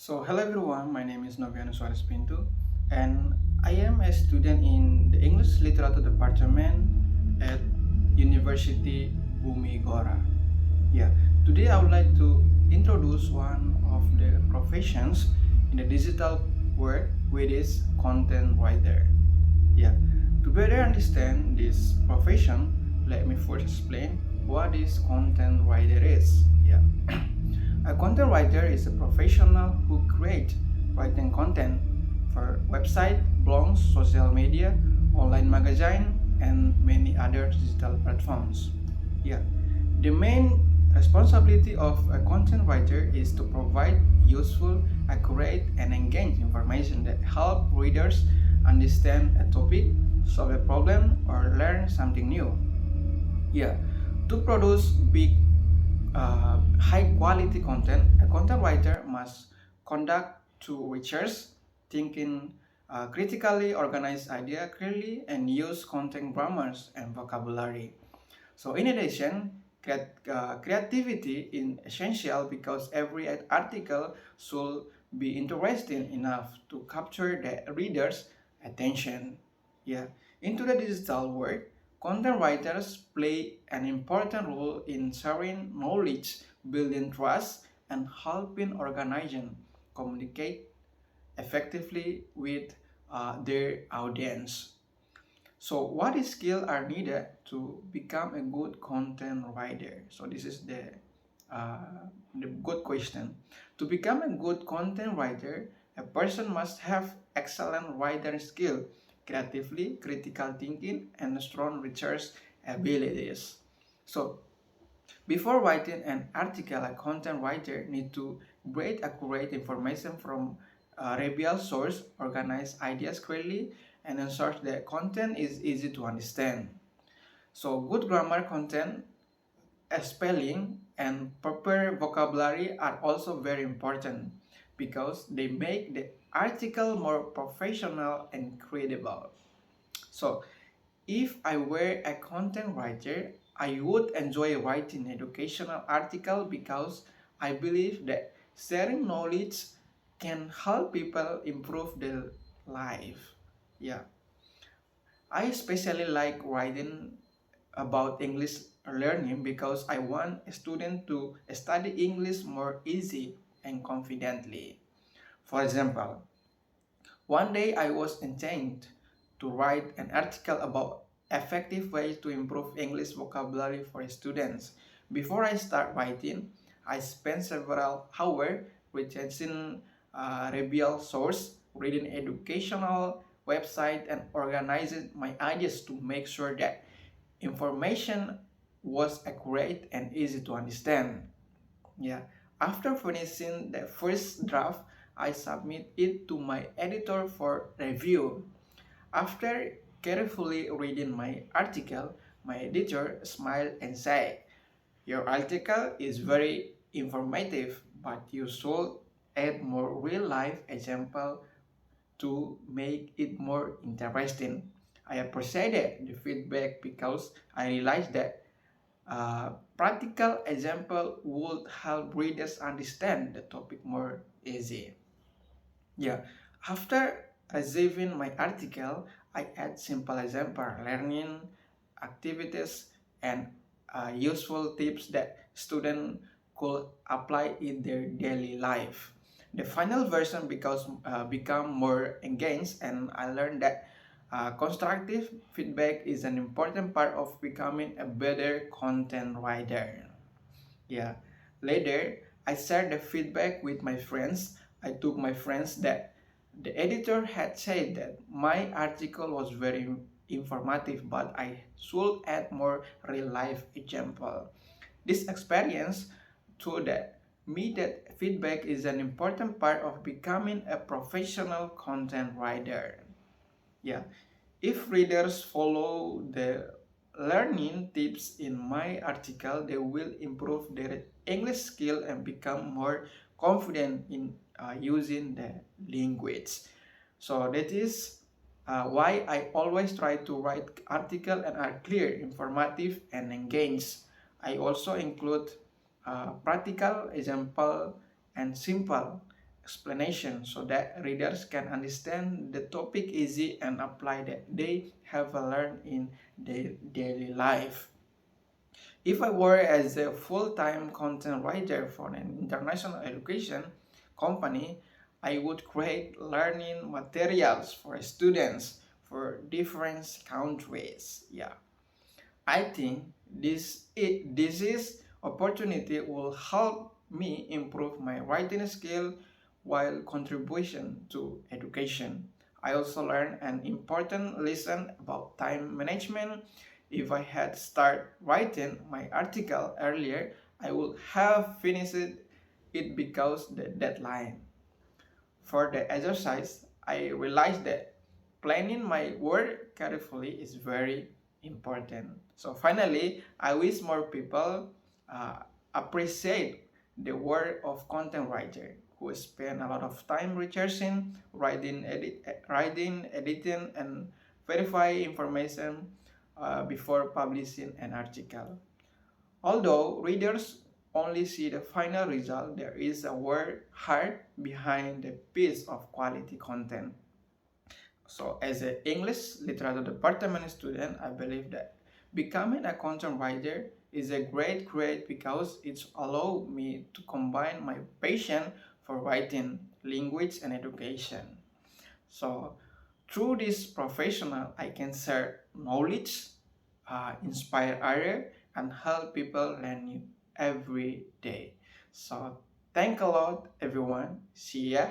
Hello everyone, my name is Noviano Suarez Pinto, and I am a student in the English Literature Department at University Bumi Gora. Yeah, today I would like to introduce one of the professions in the digital world, which is content writer. Yeah, to better understand this profession, let me first explain what this content writer is. Yeah. A content writer is a professional who creates writing content for website, blogs, social media, online magazine, and many other digital platforms. Yeah. The main responsibility of a content writer is to provide useful, accurate, and engaging information that help readers understand a topic, solve a problem, or learn something new. Yeah, to produce big high quality content, a content writer must conduct two research, thinking critically, organize idea clearly, and use content grammars and vocabulary. So in addition, creativity is essential because every article should be interesting enough to capture the reader's attention. Yeah. Into the digital world, content writers play an important role in sharing knowledge, building trust, and helping organizations communicate effectively with their audience. So, what skills are needed to become a good content writer? So, this is the good question. To become a good content writer, a person must have excellent writing skill, creatively, critical thinking, and strong research abilities. So, before writing an article, a content writer needs to get accurate information from a reliable source, organize ideas clearly, and ensure that content is easy to understand. So, good grammar, content, spelling, and proper vocabulary are also very important because they make the article more professional and credible. So, if I were a content writer, I would enjoy writing educational article because I believe that sharing knowledge can help people improve their life. Yeah, I especially like writing about English learning because I want a student to study English more easy and confidently. For example, one day I was intending to write an article about effective ways to improve English vocabulary for students. Before I start writing, I spent several hours researching reliable source, reading educational website, and organizing my ideas to make sure that information was accurate and easy to understand. Yeah. After finishing the first draft, I submit it to my editor for review. After carefully reading my article, my editor smiled and said, "Your article is very informative, but you should add more real-life example to make it more interesting." I appreciated the feedback because I realized that practical example would help readers understand the topic more easy. Yeah, after receiving my article, I add simple example, learning activities, and useful tips that students could apply in their daily life. The final version become more engaged, and I learned that constructive feedback is an important part of becoming a better content writer. Yeah. Later, I shared the feedback with my friends. I told my friends that the editor had said that my article was very informative, but I should add more real-life example. This experience taught me that feedback is an important part of becoming a professional content writer. Yeah, if readers follow the learning tips in my article, they will improve their English skill and become more confident in using the language. So that is why I always try to write article and are clear, informative, and engaged. I also include practical example and simple. explanation so that readers can understand the topic easy and apply that they have learned in their daily life. If I were as a full-time content writer for an international education company, I would create learning materials for students for different countries. Yeah, I think this is opportunity will help me improve my writing skill while contribution to education. I also learned an important lesson about time management. If I had started writing my article earlier, I would have finished it because the deadline. For the exercise, I realized that planning my work carefully is very important. So finally, I wish more people uh, appreciate the work of content writer who spend a lot of time researching, writing, editing, and verify information before publishing an article. Although readers only see the final result, there is a work heart behind the piece of quality content. So as an English literature department student, I believe that becoming a content writer is a great because it allows me to combine my passion for writing, language, and education. So through this professional, I can share knowledge, inspire others, and help people learn new every day. So thank a lot, everyone. See ya.